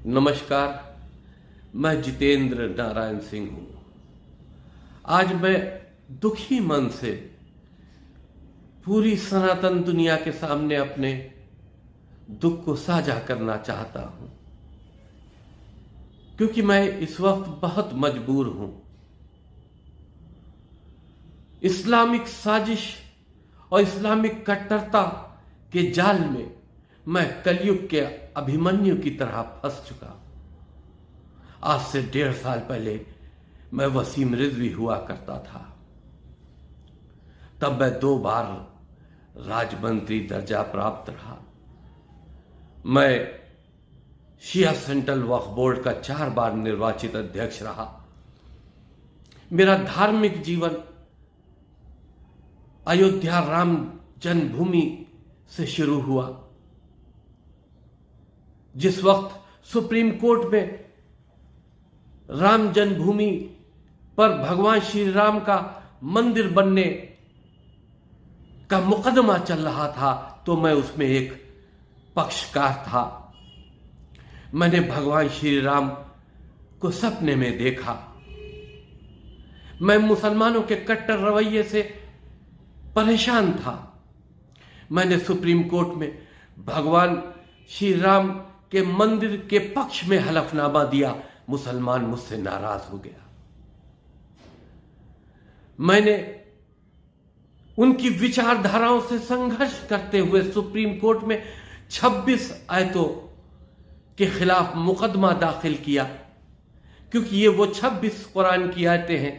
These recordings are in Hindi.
नमस्कार। मैं जितेंद्र नारायण सिंह हूं। आज मैं दुखी मन से पूरी सनातन दुनिया के सामने अपने दुख को साझा करना चाहता हूं, क्योंकि मैं इस वक्त बहुत मजबूर हूं। इस्लामिक साजिश और इस्लामिक कट्टरता के जाल में मैं कलयुग के अभिमन्यु की तरह फंस चुका। आज से 1.5 साल पहले मैं वसीम रिजवी हुआ करता था। तब मैं 2 बार राजमंत्री दर्जा प्राप्त रहा। मैं शिया सेंट्रल वक्फ बोर्ड का 4 बार निर्वाचित अध्यक्ष रहा। मेरा धार्मिक जीवन अयोध्या राम जन्मभूमि से शुरू हुआ। जिस वक्त सुप्रीम कोर्ट में राम जन्मभूमि पर भगवान श्री राम का मंदिर बनने का मुकदमा चल रहा था, तो मैं उसमें एक पक्षकार था। मैंने भगवान श्री राम को सपने में देखा। मैं मुसलमानों के कट्टर रवैये से परेशान था। मैंने सुप्रीम कोर्ट में भगवान श्री राम के मंदिर के पक्ष में हलफनामा दिया। मुसलमान मुझसे नाराज हो गया। मैंने उनकी विचारधाराओं से संघर्ष करते हुए सुप्रीम कोर्ट में 26 आयतों के खिलाफ मुकदमा दाखिल किया, क्योंकि ये वो 26 कुरान की आयतें हैं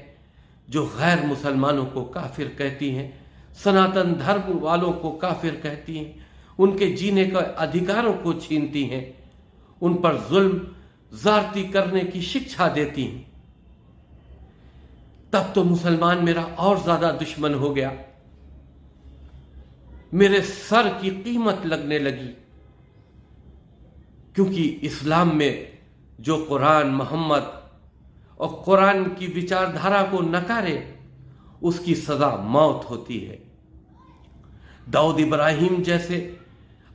जो गैर मुसलमानों को काफिर कहती हैं, सनातन धर्म वालों को काफिर कहती हैं, उनके जीने के अधिकारों को छीनती हैं, उन पर जुल्म जारती करने की शिक्षा देती हैं। तब तो मुसलमान मेरा और ज्यादा दुश्मन हो गया। मेरे सर की कीमत लगने लगी, क्योंकि इस्लाम में जो कुरान मोहम्मद और कुरान की विचारधारा को नकारे उसकी सजा मौत होती है। दाऊद इब्राहिम जैसे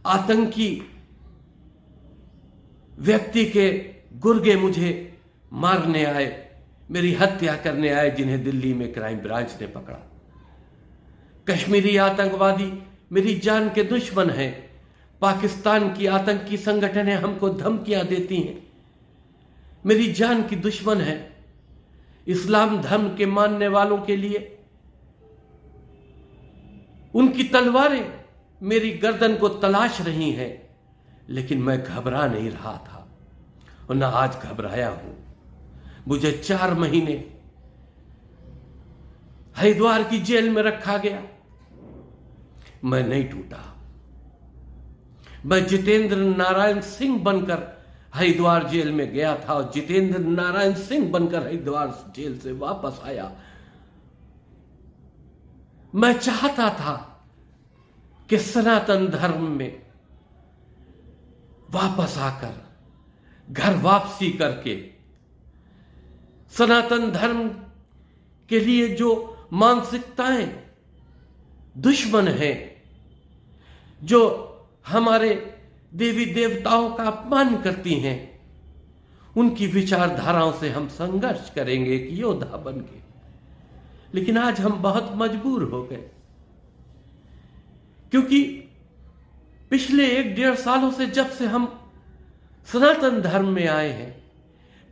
आतंकी व्यक्ति के गुर्गे मुझे मारने आए, मेरी हत्या करने आए, जिन्हें दिल्ली में क्राइम ब्रांच ने पकड़ा। कश्मीरी आतंकवादी मेरी जान के दुश्मन हैं। पाकिस्तान की आतंकी संगठनें हमको धमकियां देती हैं, मेरी जान की दुश्मन है। इस्लाम धर्म के मानने वालों के लिए उनकी तलवारें मेरी गर्दन को तलाश रही हैं, लेकिन मैं घबरा नहीं रहा था और न आज घबराया हूं। मुझे 4 महीने हरिद्वार की जेल में रखा गया। मैं नहीं टूटा। मैं जितेंद्र नारायण सिंह बनकर हरिद्वार जेल में गया था और जितेंद्र नारायण सिंह बनकर हरिद्वार जेल से वापस आया। मैं चाहता था कि सनातन धर्म में वापस आकर घर वापसी करके सनातन धर्म के लिए जो मानसिकताएं दुश्मन हैं, जो हमारे देवी देवताओं का अपमान करती हैं, उनकी विचारधाराओं से हम संघर्ष करेंगे एक योद्धा बन के। लेकिन आज हम बहुत मजबूर हो गए, क्योंकि पिछले 1.5 सालों से जब से हम सनातन धर्म में आए हैं,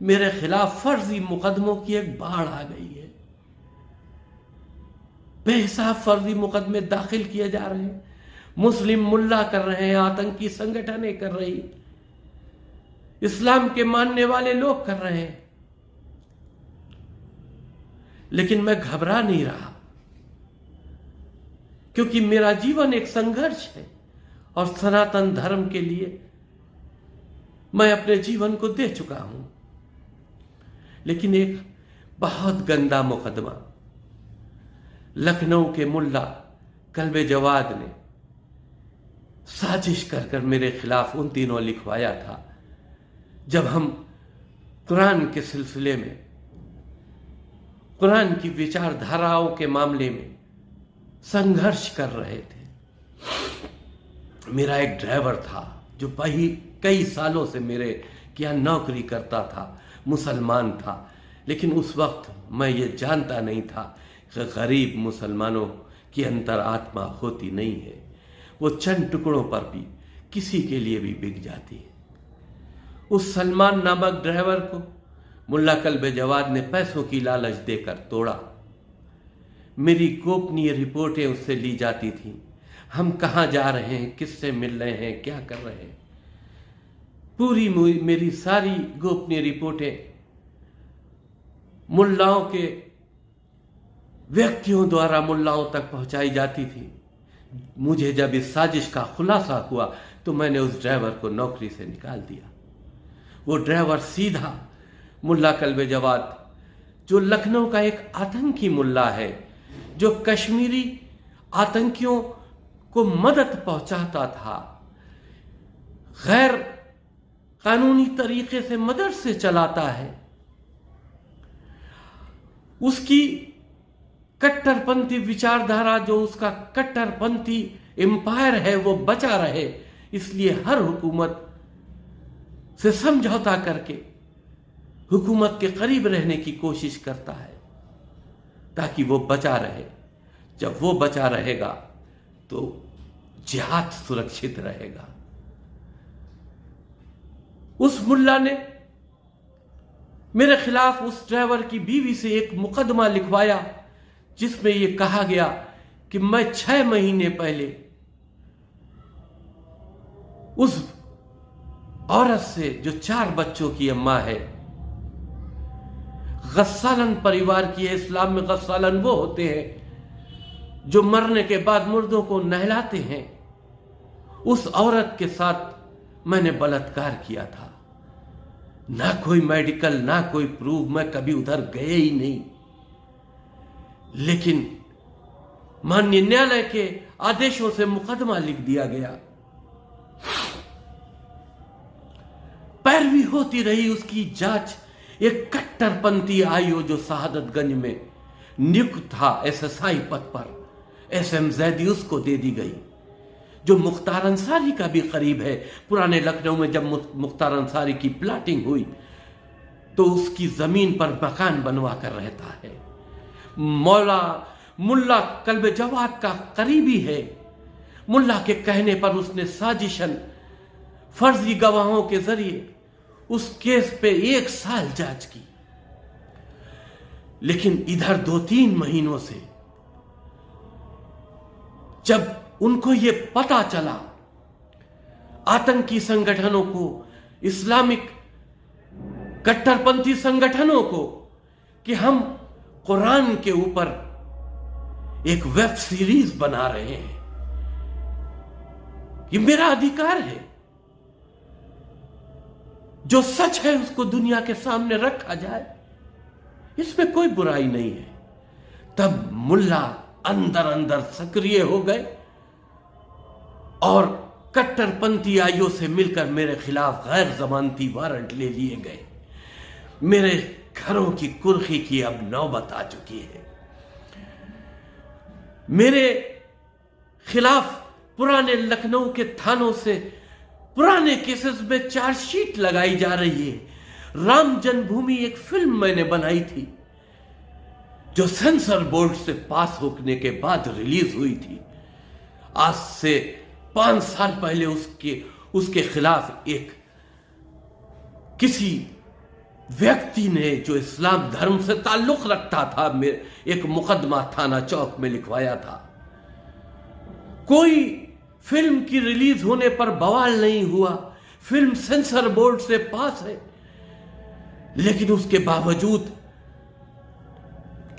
मेरे खिलाफ फर्जी मुकदमों की एक बाढ़ आ गई है। बेहिसाब फर्जी मुकदमे दाखिल किए जा रहे हैं। मुस्लिम मुल्ला कर रहे हैं, आतंकी संगठनें कर रही, इस्लाम के मानने वाले लोग कर रहे हैं। लेकिन मैं घबरा नहीं रहा, क्योंकि मेरा जीवन एक संघर्ष है और सनातन धर्म के लिए मैं अपने जीवन को दे चुका हूं। लेकिन एक बहुत गंदा मुकदमा लखनऊ के मुल्ला कल्बे जवाद ने साजिश कर मेरे खिलाफ उन दिनों लिखवाया था, जब हम कुरान के सिलसिले में, कुरान की विचारधाराओं के मामले में संघर्ष कर रहे थे। मेरा एक ड्राइवर था जो कई सालों से मेरे क्या नौकरी करता था, मुसलमान था, लेकिन उस वक्त मैं ये जानता नहीं था कि गरीब मुसलमानों की अंतरात्मा होती नहीं है, वो चंद टुकड़ों पर भी किसी के लिए भी बिक जाती है। उस सलमान नामक ड्राइवर को मुल्ला कल्बे जवाद ने पैसों की लालच देकर तोड़ा। मेरी गोपनीय रिपोर्टें उससे ली जाती थीं, हम कहाँ जा रहे हैं, किससे मिल रहे हैं, क्या कर रहे हैं, पूरी मेरी सारी गोपनीय रिपोर्टें मुल्लाओं के व्यक्तियों द्वारा मुल्लाओं तक पहुंचाई जाती थी। मुझे जब इस साजिश का खुलासा हुआ तो मैंने उस ड्राइवर को नौकरी से निकाल दिया। वो ड्राइवर सीधा मुल्ला कल्बे जवाद, जो लखनऊ का एक आतंकी मुल्ला है, जो कश्मीरी आतंकियों को मदद पहुंचाता था, गैर कानूनी तरीके से मदरसे चलाता है, उसकी कट्टरपंथी विचारधारा, जो उसका कट्टरपंथी एम्पायर है, वो बचा रहे, इसलिए हर हुकूमत से समझौता करके हुकूमत के करीब रहने की कोशिश करता है ताकि वो बचा रहे। जब वो बचा रहेगा तो जिहाद सुरक्षित रहेगा। उस मुल्ला ने मेरे खिलाफ उस ड्राइवर की बीवी से एक मुकदमा लिखवाया जिसमें यह कहा गया कि मैं 6 महीने पहले उस औरत से, जो 4 बच्चों की अम्मा है, गस्सालन परिवार की है। इस्लाम में गस्सालन वो होते हैं जो मरने के बाद मुर्दों को नहलाते हैं। उस औरत के साथ मैंने बलात्कार किया था। ना कोई मेडिकल, ना कोई प्रूफ, मैं कभी उधर गए ही नहीं, लेकिन माननीय न्यायालय के आदेशों से मुकदमा लिख दिया गया। पैरवी होती रही उसकी जांच। एक कट्टरपंथी आईओ जो शहादतगंज में नियुक्त था एसएसआई पद पर, एसएम जैदी, उसको दे दी गई, जो मुख्तार अंसारी का भी करीब है। पुराने लखनऊ में जब मुख्तार अंसारी की प्लाटिंग हुई तो उसकी जमीन पर मकान बनवा कर रहता है। मुल्ला कल्बे जवाद का करीबी है। मुल्ला के कहने पर उसने साजिशन फर्जी गवाहों के जरिए उस केस पे 1 साल जांच की, लेकिन इधर 2-3 महीनों से जब उनको यह पता चला, आतंकी संगठनों को, इस्लामिक कट्टरपंथी संगठनों को, कि हम कुरान के ऊपर एक वेब सीरीज बना रहे हैं, ये मेरा अधिकार है, जो सच है उसको दुनिया के सामने रखा जाए, इसमें कोई बुराई नहीं है। तब मुल्ला अंदर अंदर सक्रिय हो गए और कट्टरपंथी आईओ से मिलकर मेरे खिलाफ गैर जमानती वारंट ले लिए गए। मेरे घरों की कुर्की की अब नौबत आ चुकी है। मेरे खिलाफ पुराने लखनऊ के थानों से पुराने केसेस में चार्जशीट लगाई जा रही है। राम जन्मभूमि एक फिल्म मैंने बनाई थी जो सेंसर बोर्ड से पास होने के बाद रिलीज हुई थी। आज से 5 साल पहले उसके खिलाफ किसी व्यक्ति ने, जो इस्लाम धर्म से ताल्लुक रखता था, एक मुकदमा थाना चौक में लिखवाया था। कोई फिल्म की रिलीज होने पर बवाल नहीं हुआ, फिल्म सेंसर बोर्ड से पास है, लेकिन उसके बावजूद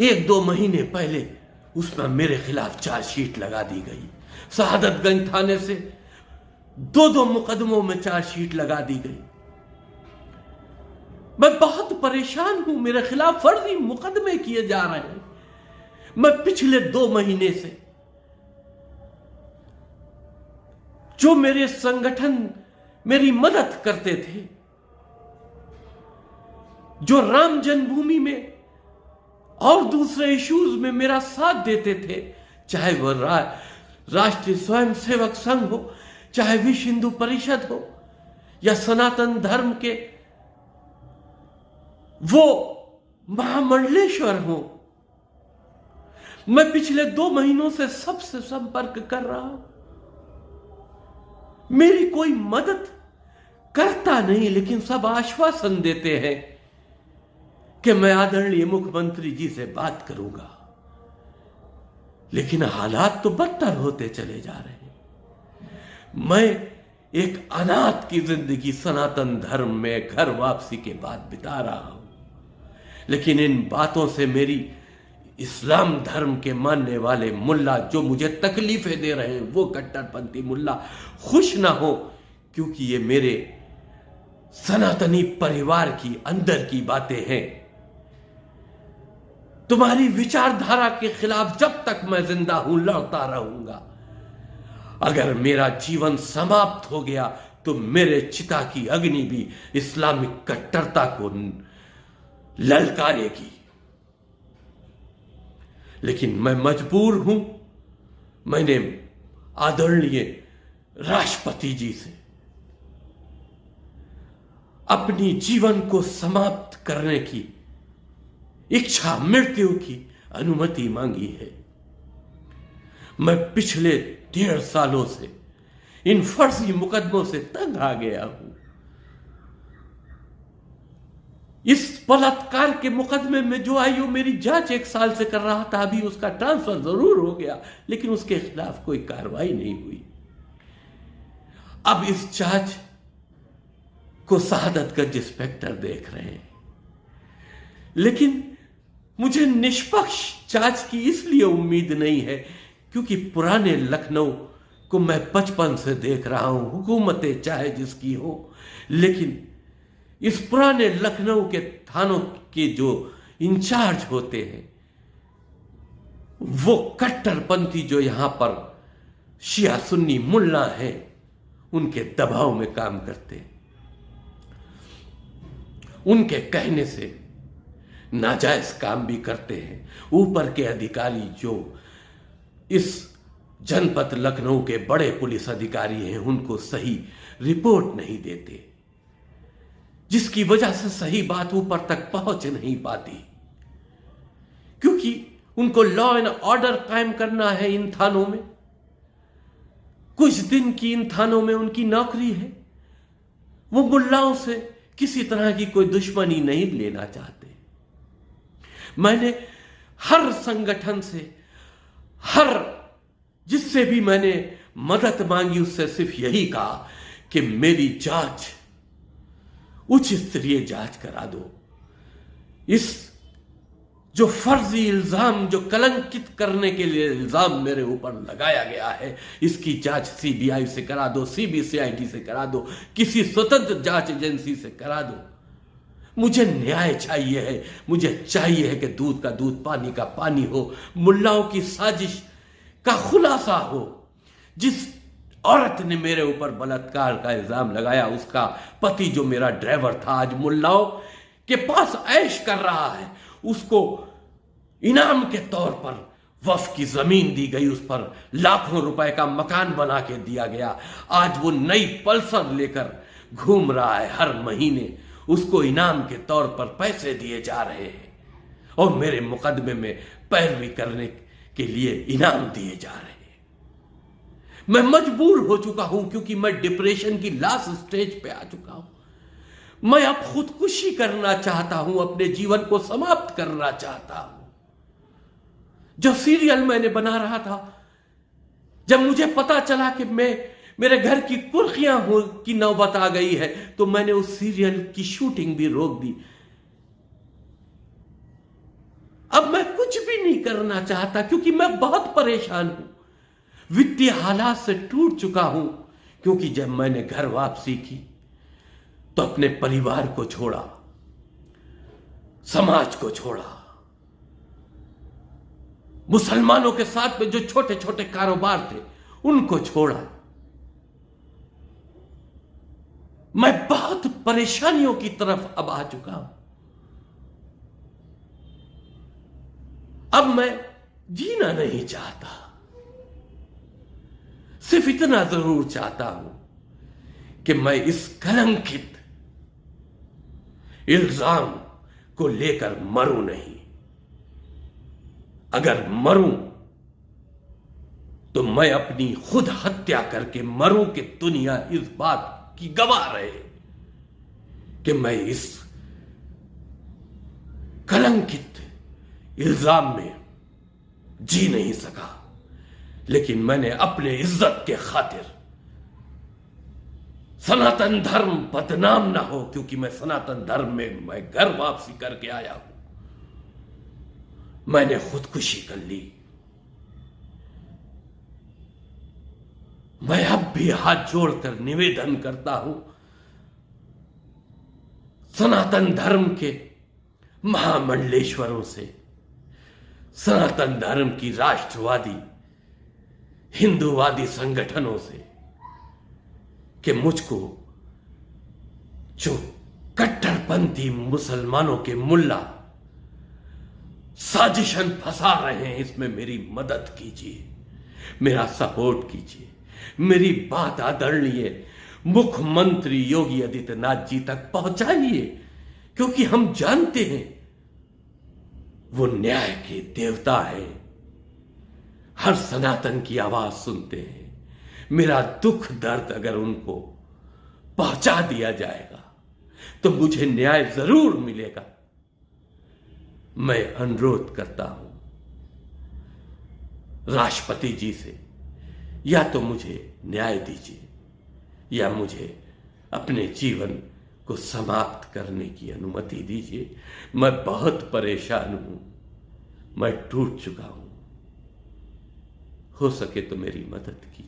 1-2 महीने पहले उसमें मेरे खिलाफ चार्जशीट लगा दी गई। शहादतगंज थाने से 2-2 मुकदमों में चार्जशीट लगा दी गई। मैं बहुत परेशान हूं, मेरे खिलाफ फर्जी मुकदमे किए जा रहे हैं। मैं पिछले 2 महीने से, जो मेरे संगठन मेरी मदद करते थे, जो राम जन्मभूमि में और दूसरे इश्यूज में मेरा साथ देते थे, चाहे वह राष्ट्रीय स्वयंसेवक संघ हो, चाहे विश्व हिंदू परिषद हो, या सनातन धर्म के वो महामंडलेश्वर हूं। मैं पिछले 2 महीनों से सबसे संपर्क कर रहा हूं, मेरी कोई मदद करता नहीं, लेकिन सब आश्वासन देते हैं कि मैं आदरणीय मुख्यमंत्री जी से बात करूंगा। लेकिन हालात तो बदतर होते चले जा रहे हैं। मैं एक अनाथ की जिंदगी सनातन धर्म में घर वापसी के बाद बिता रहा हूं, लेकिन इन बातों से मेरी इस्लाम धर्म के मानने वाले मुल्ला जो मुझे तकलीफें दे रहे हैं, वो कट्टरपंथी मुल्ला खुश ना हो, क्योंकि ये मेरे सनातनी परिवार की अंदर की बातें हैं। तुम्हारी विचारधारा के खिलाफ जब तक मैं जिंदा हूं लड़ता रहूंगा। अगर मेरा जीवन समाप्त हो गया तो मेरे चिता की अग्नि भी इस्लामिक कट्टरता को ललकारेगी। लेकिन मैं मजबूर हूं। मैंने आदरणीय राष्ट्रपति जी से अपनी जीवन को समाप्त करने की इच्छा, मृत्यु की अनुमति मांगी है। मैं पिछले 1.5 सालों से इन फर्जी मुकदमों से तंग आ गया हूं। इस बलात्कार के मुकदमे में जो आयु मेरी जांच 1 साल से कर रहा था, अभी उसका ट्रांसफर जरूर हो गया, लेकिन उसके खिलाफ कोई कार्रवाई नहीं हुई। अब इस जांच को शहादतगंज इंस्पेक्टर देख रहे हैं, लेकिन मुझे निष्पक्ष जांच की इसलिए उम्मीद नहीं है क्योंकि पुराने लखनऊ को मैं बचपन से देख रहा हूं, हुकूमतें चाहे जिसकी हो, लेकिन इस पुराने लखनऊ के थानों के जो इंचार्ज होते हैं वो कट्टरपंथी जो यहां पर शिया सुन्नी मुल्ला हैं, उनके दबाव में काम करते हैं। उनके कहने से नाजायज काम भी करते हैं। ऊपर के अधिकारी जो इस जनपद लखनऊ के बड़े पुलिस अधिकारी हैं, उनको सही रिपोर्ट नहीं देते, जिसकी वजह से सही बात ऊपर तक पहुंच नहीं पाती, क्योंकि उनको लॉ एंड ऑर्डर कायम करना है इन थानों में। कुछ दिन की इन थानों में उनकी नौकरी है। वो मुल्लाओं से किसी तरह की कोई दुश्मनी नहीं लेना चाहते। मैंने हर संगठन से, हर जिससे भी मैंने मदद मांगी, उससे सिर्फ यही कहा कि मेरी जांच, उच्च स्तरीय जांच करा दो। इस जो फर्जी इल्जाम, जो कलंकित करने के लिए इल्जाम मेरे ऊपर लगाया गया है, इसकी जांच सीबीआई से करा दो, सीबीसीआईडी से करा दो, किसी स्वतंत्र जांच एजेंसी से करा दो। मुझे न्याय चाहिए है। मुझे चाहिए है कि दूध का दूध, पानी का पानी हो, मुल्लाओं की साजिश का खुलासा हो। जिस औरत ने मेरे ऊपर बलात्कार का इल्जाम लगाया, उसका पति जो मेरा ड्राइवर था, आज मुल्लाओं के पास ऐश कर रहा है। उसको इनाम के तौर पर वक्फ की जमीन दी गई, उस पर लाखों रुपए का मकान बना के दिया गया। आज वो नई पल्सर लेकर घूम रहा है। हर महीने उसको इनाम के तौर पर पैसे दिए जा रहे हैं और मेरे मुकदमे में पैरवी करने के लिए इनाम दिए जा रहे हैं। मैं मजबूर हो चुका हूं क्योंकि मैं डिप्रेशन की लास्ट स्टेज पे आ चुका हूं। मैं अब खुदकुशी करना चाहता हूं, अपने जीवन को समाप्त करना चाहता हूं। जो सीरियल मैंने बना रहा था, जब मुझे पता चला कि मेरे घर की कुर्सियां हो की नौबत आ गई है, तो मैंने उस सीरियल की शूटिंग भी रोक दी। अब मैं कुछ भी नहीं करना चाहता क्योंकि मैं बहुत परेशान हूं, वित्तीय हालात से टूट चुका हूं। क्योंकि जब मैंने घर वापसी की तो अपने परिवार को छोड़ा, समाज को छोड़ा, मुसलमानों के साथ में जो छोटे छोटे कारोबार थे उनको छोड़ा। मैं बहुत परेशानियों की तरफ अब आ चुका हूं। अब मैं जीना नहीं चाहता, सिर्फ इतना जरूर चाहता हूं कि मैं इस कलंकित इल्जाम, को लेकर मरूं नहीं। अगर मरूं तो मैं अपनी खुद हत्या करके मरूं कि दुनिया इस बात की गवाह रहे कि मैं इस कलंकित इल्जाम में जी नहीं सका। लेकिन मैंने अपने इज्जत के खातिर, सनातन धर्म बदनाम ना हो, क्योंकि मैं सनातन धर्म में मैं घर वापसी करके आया हूं, मैंने खुदकुशी कर ली। मैं अब भी हाथ जोड़कर निवेदन करता हूं सनातन धर्म के महामंडलेश्वरों से, सनातन धर्म की राष्ट्रवादी हिंदूवादी संगठनों से कि मुझको जो कट्टरपंथी मुसलमानों के मुल्ला साजिशन फंसा रहे हैं, इसमें मेरी मदद कीजिए, मेरा सपोर्ट कीजिए, मेरी बात आदरणीय मुख्यमंत्री योगी आदित्यनाथ जी तक पहुंचाइए, क्योंकि हम जानते हैं वो न्याय के देवता हैं, हर सनातन की आवाज सुनते हैं। मेरा दुख दर्द अगर उनको पहुंचा दिया जाएगा तो मुझे न्याय जरूर मिलेगा। मैं अनुरोध करता हूं राष्ट्रपति जी से, या तो मुझे न्याय दीजिए या मुझे अपने जीवन को समाप्त करने की अनुमति दीजिए। मैं बहुत परेशान हूं, मैं टूट चुका हूं। हो सके तो मेरी मदद कीजिए।